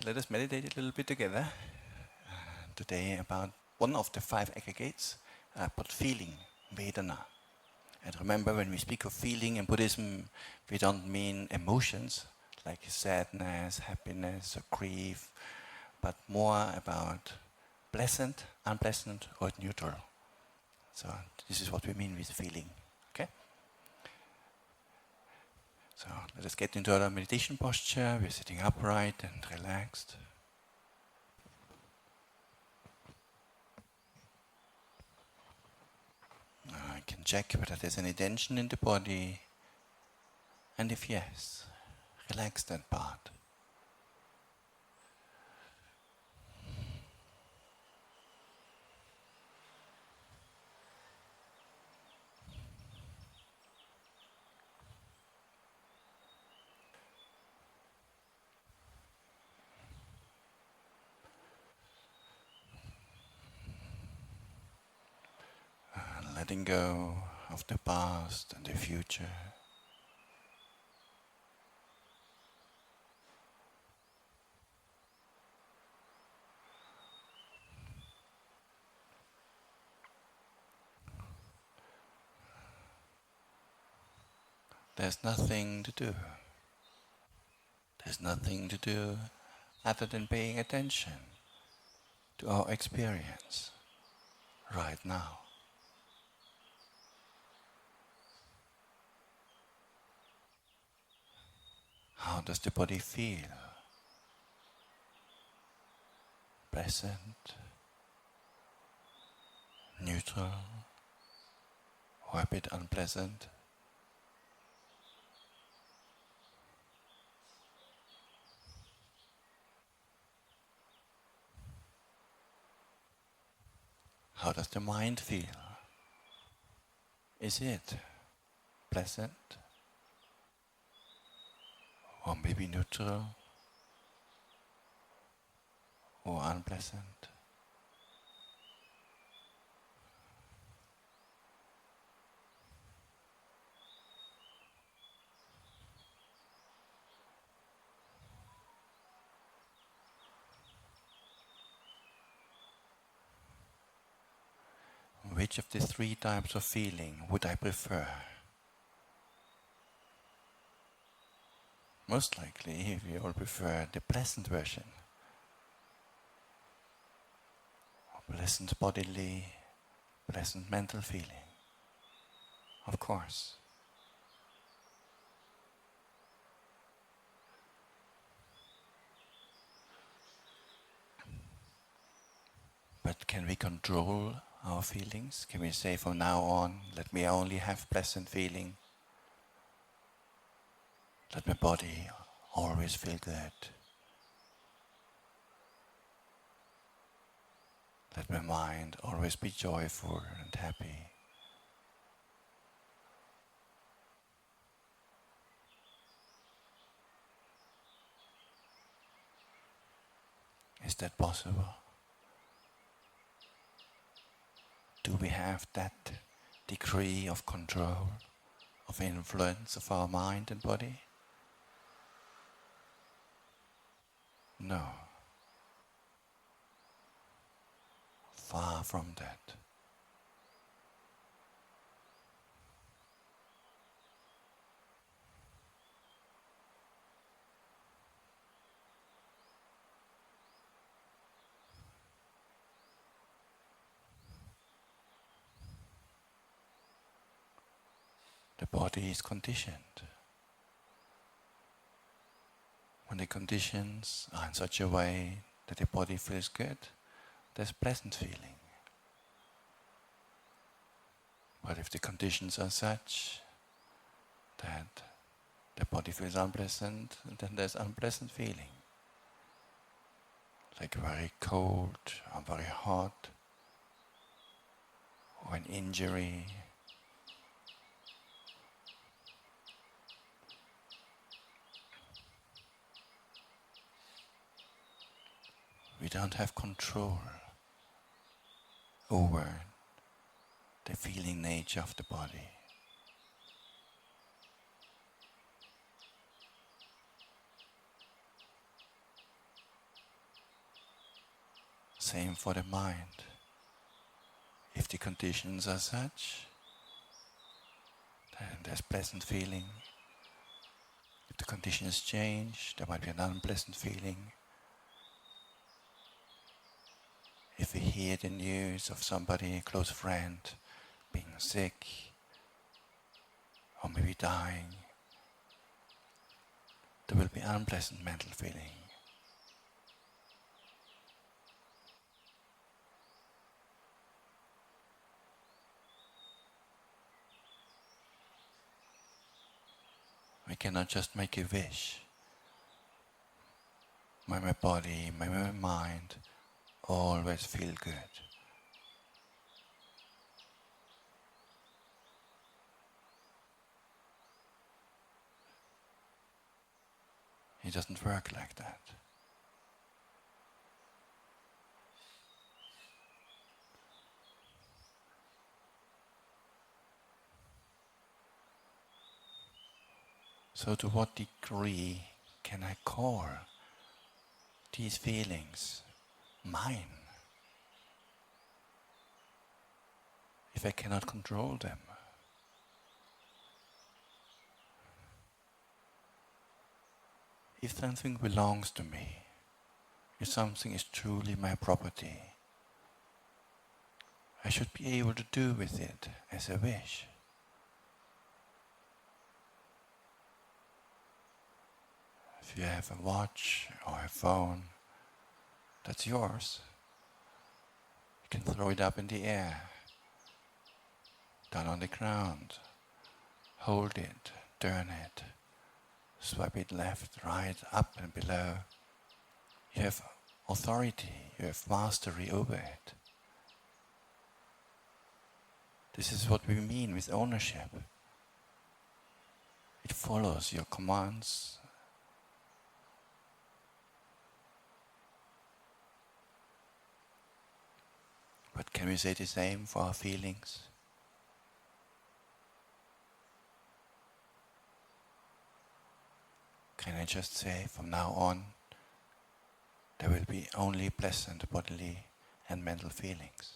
let us meditate a little bit together today about one of the 5 aggregates, but feeling, Vedana. And remember, when we speak of feeling in Buddhism, we don't mean emotions like sadness, happiness, or grief, but more about pleasant, unpleasant, or neutral. So this is what we mean with feeling. Okay? So let us get into our meditation posture. We're sitting upright and relaxed. I can check whether there's any tension in the body, and if yes, relax that part. Letting go of the past and the future. There's nothing to do. There's nothing to do other than paying attention to our experience right now. How does the body feel? Pleasant, neutral, or a bit unpleasant? How does the mind feel? Is it pleasant? Or maybe neutral? Or unpleasant? Which of the 3 types of feeling would I prefer? Most likely, we all prefer the pleasant version. Pleasant bodily, pleasant mental feeling. Of course. But can we control our feelings? Can we say from now on, let me only have pleasant feeling? Let my body always feel good. Let my mind always be joyful and happy. Is that possible? Do we have that degree of control, of influence of our mind and body? No. Far from that. The body is conditioned. When the conditions are in such a way that the body feels good, there's pleasant feeling. But if the conditions are such that the body feels unpleasant, then there's unpleasant feeling. Like very cold or very hot, or an injury. We don't have control over the feeling nature of the body. Same for the mind. If the conditions are such, then there's pleasant feeling. If the conditions change, there might be an unpleasant feeling. If we hear the news of somebody, a close friend, being sick, or maybe dying, there will be unpleasant mental feeling. We cannot just make a wish. May my body, may my mind always feel good. It doesn't work like that. So to what degree can I call these feelings mine if I cannot control them? If something belongs to me, if something is truly my property, I should be able to do with it as I wish. If you have a watch or a phone, that's yours. You can throw it up in the air, down on the ground, hold it, turn it, swipe it left, right, up and below. You have authority, you have mastery over it. This is what we mean with ownership. It follows your commands. But can we say the same for our feelings? Can I just say from now on, there will be only pleasant bodily and mental feelings?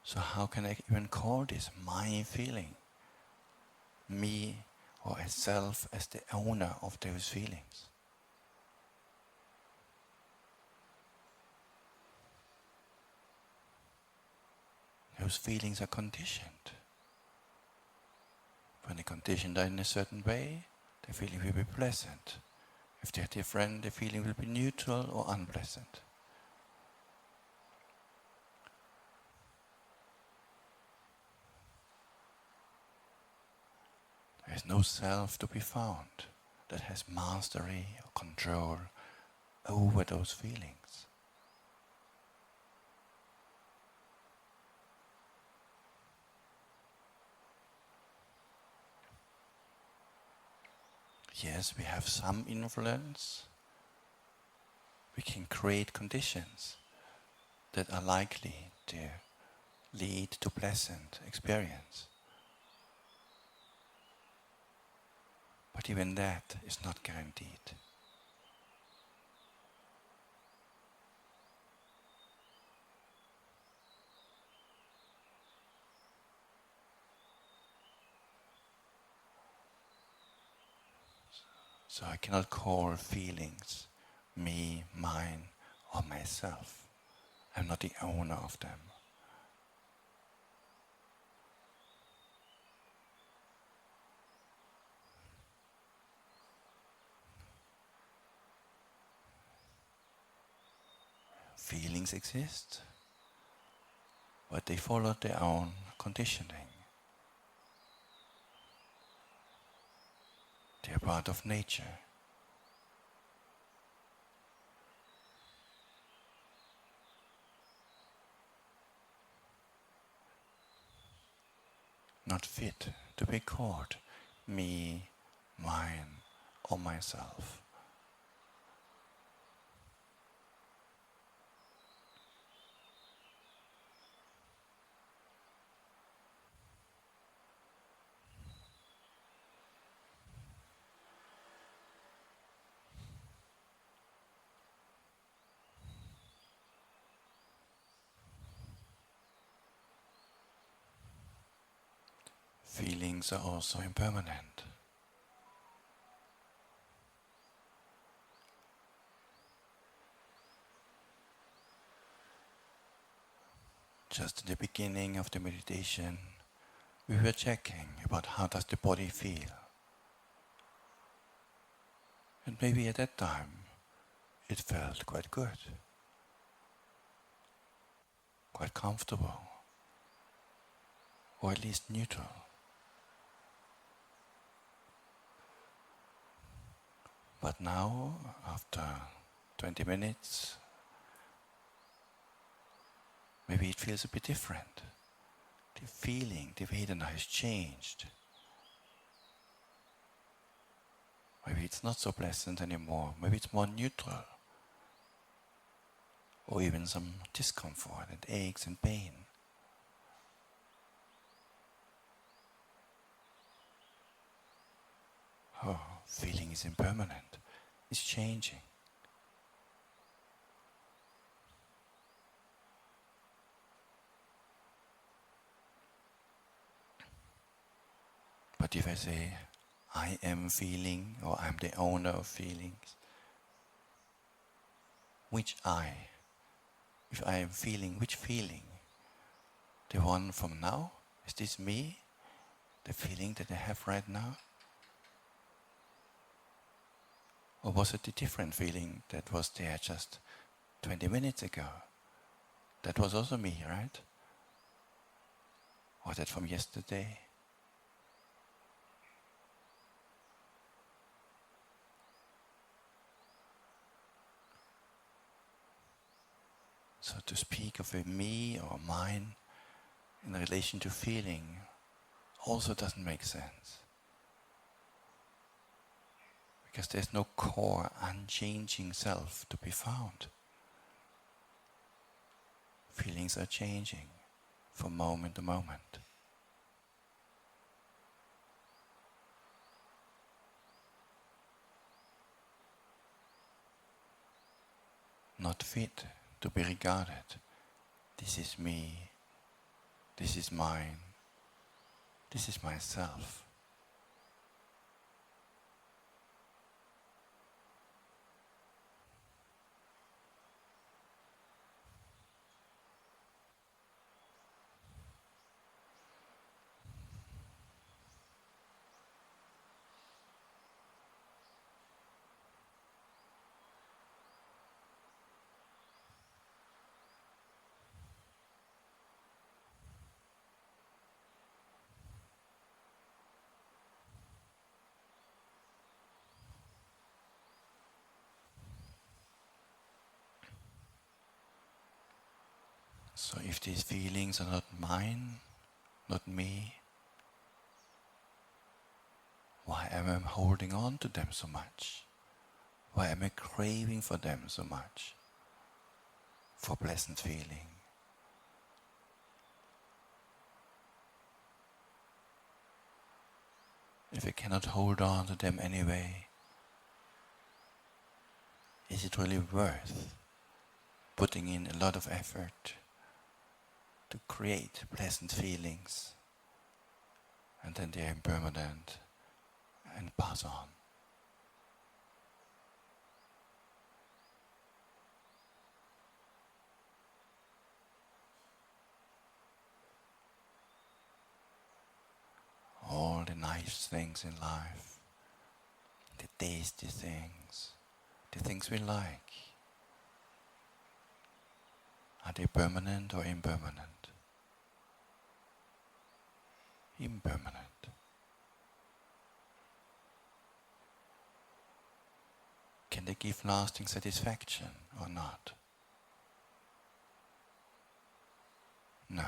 So how can I even call this my feeling? Me or as self as the owner of those feelings? Those feelings are conditioned. When they're conditioned in a certain way, the feeling will be pleasant. If they're different, the feeling will be neutral or unpleasant. There is no self to be found that has mastery or control over those feelings. Yes, we have some influence. We can create conditions that are likely to lead to pleasant experience. But even that is not guaranteed. So I cannot call feelings me, mine, or myself. I'm not the owner of them. Feelings exist, but they follow their own conditioning. They are part of nature. Not fit to be called me, mine, or myself. feelings are also impermanent. Just in the beginning of the meditation, we were checking about how does the body feel. And maybe at that time, it felt quite good, quite comfortable, or at least neutral. But now, after 20 minutes, maybe it feels a bit different. The feeling, the Vedana has changed. Maybe it's not so pleasant anymore. Maybe it's more neutral. Or even some discomfort and aches and pain. Oh, feeling is impermanent. It's changing. But if I say, I am feeling, or I'm the owner of feelings, which I? If I am feeling, which feeling? The one from now? Is this me? The feeling that I have right now? Or was it a different feeling that was there just 20 minutes ago? That was also me, right? Or that from yesterday? So to speak of a me or mine in relation to feeling also doesn't make sense. Because there's no core, unchanging self to be found. Feelings are changing from moment to moment. Not fit to be regarded. This is me, this is mine, this is myself. So if these feelings are not mine, not me, why am I holding on to them so much? Why am I craving for them so much? For pleasant feeling. If I cannot hold on to them anyway, is it really worth putting in a lot of effort to create pleasant feelings and then they are impermanent and pass on? All the nice things in life, the tasty things, the things we like, are they permanent or impermanent? Impermanent. Can they give lasting satisfaction or not? No.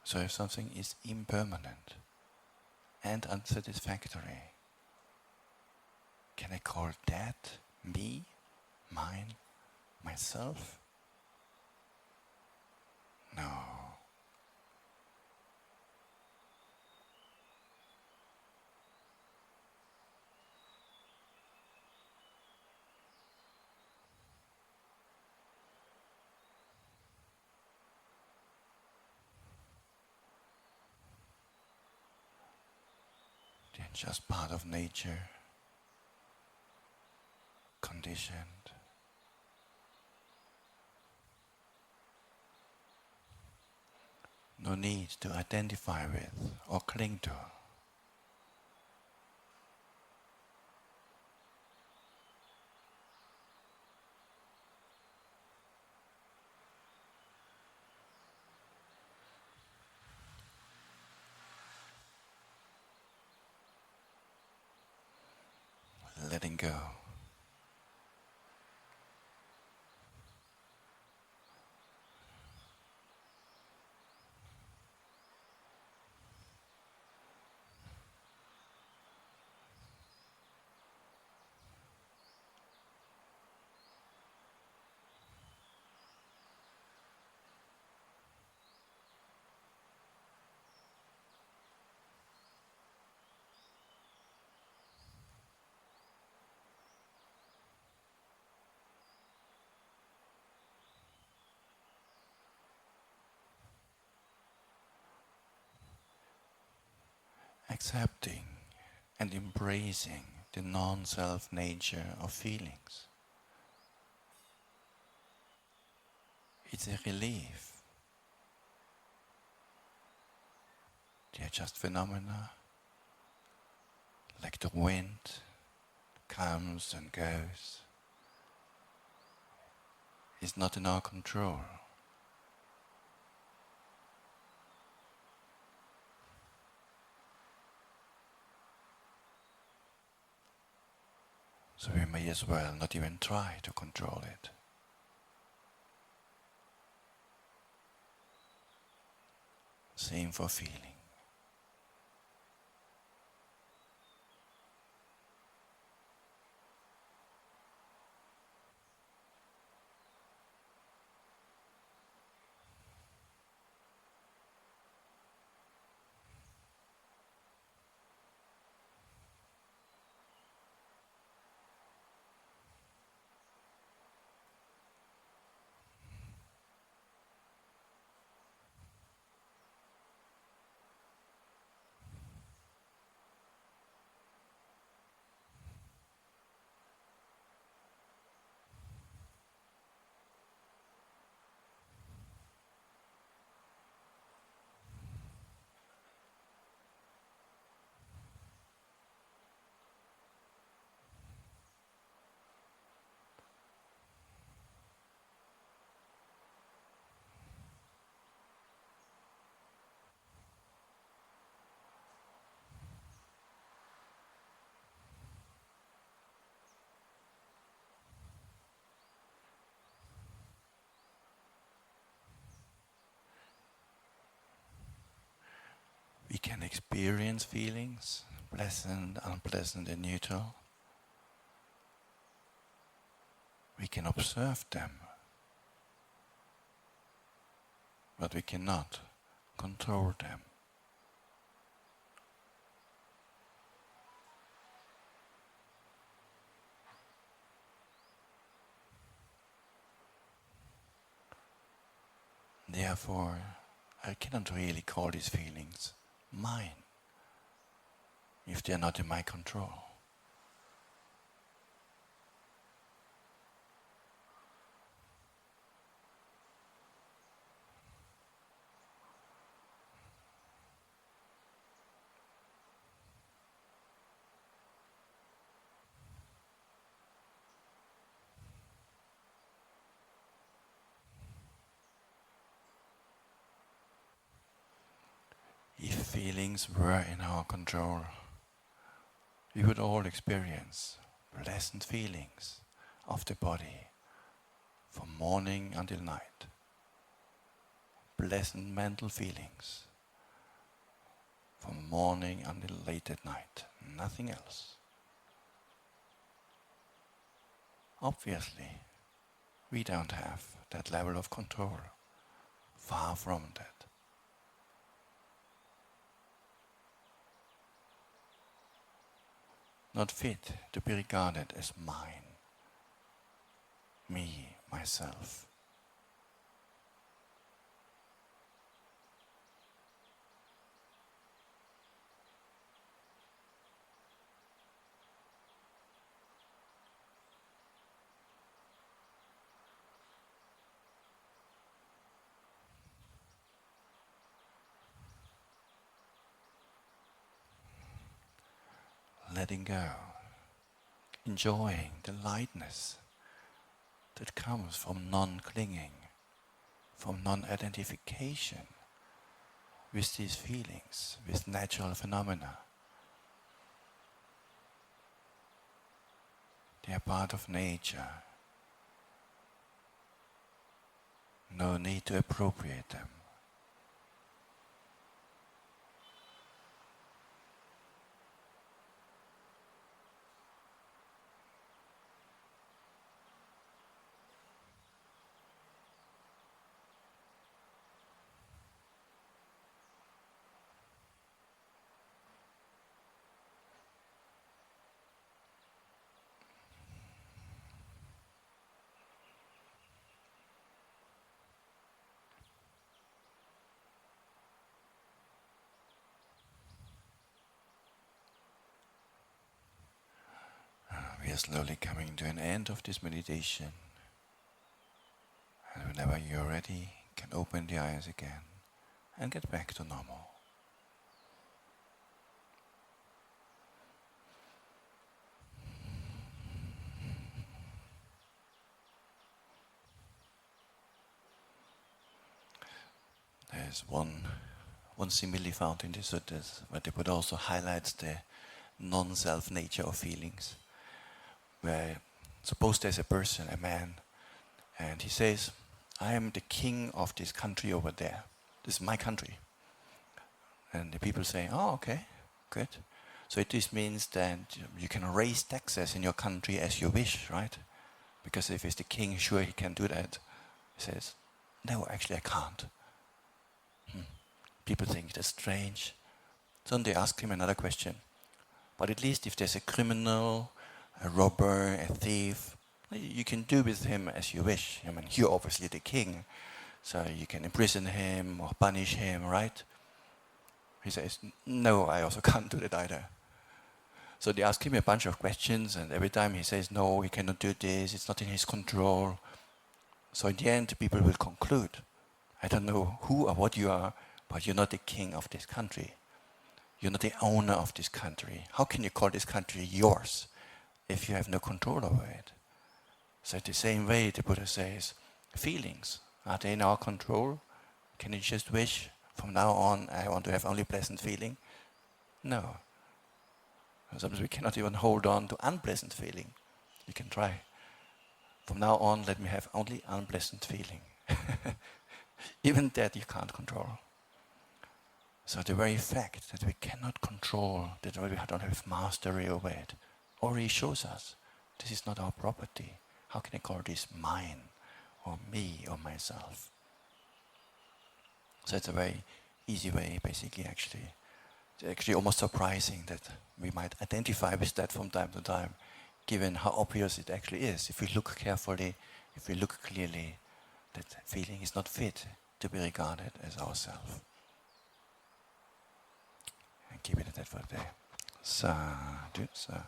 So if something is impermanent and unsatisfactory, can I call that me, mine, myself? No. just part of nature, conditioned. No need to identify with or cling to. Letting go. Accepting and embracing the non-self nature of feelings. It's a relief. They are just phenomena, like the wind, comes and goes. It's not in our control. So we may as well not even try to control it. Same for feeling. We can experience feelings, pleasant, unpleasant, and neutral. We can observe them, but we cannot control them. Therefore, I cannot really call these feelings mine if they are not in my control. If feelings were in our control, we would all experience pleasant feelings of the body from morning until night. Pleasant mental feelings from morning until late at night. Nothing else. Obviously, we don't have that level of control. Far from that. Not fit to be regarded as mine, me, myself. letting go, enjoying the lightness that comes from non-clinging, from non-identification with these feelings, with natural phenomena. They are part of nature. No need to appropriate them. We are slowly coming to an end of this meditation. And whenever you're ready, you can open the eyes again and get back to normal. There's one simile found in the suttas, where the Buddha also highlights the non-self nature of feelings. Where suppose there's a person, a man, and he says, I am the king of this country over there. This is my country. And the people say, oh, okay, good. So this means that you can raise taxes in your country as you wish, right? Because if he's the king, sure he can do that. He says, no, actually I can't. People think that's strange. So they ask him another question. But at least if there's a criminal, a robber, a thief, you can do with him as you wish. I mean, you're obviously the king, so you can imprison him or punish him, right? He says, no, I also can't do that either. So they ask him a bunch of questions, and every time he says, no, he cannot do this, it's not in his control. So in the end, people will conclude, I don't know who or what you are, but you're not the king of this country. You're not the owner of this country. How can you call this country yours if you have no control over it? So the same way the Buddha says, feelings, are they in our control? Can you just wish, from now on I want to have only pleasant feeling? No. Sometimes we cannot even hold on to unpleasant feeling. You can try. From now on let me have only unpleasant feeling. Even that you can't control. So the very fact that we cannot control, that we don't have mastery over it, already shows us this is not our property. How can I call this mine, or me, or myself? So it's a very easy way, basically, actually. It's actually almost surprising that we might identify with that from time to time, given how obvious it actually is. If we look carefully, if we look clearly, that feeling is not fit to be regarded as ourself. And keep it at that for today. Sadhu, sadhu.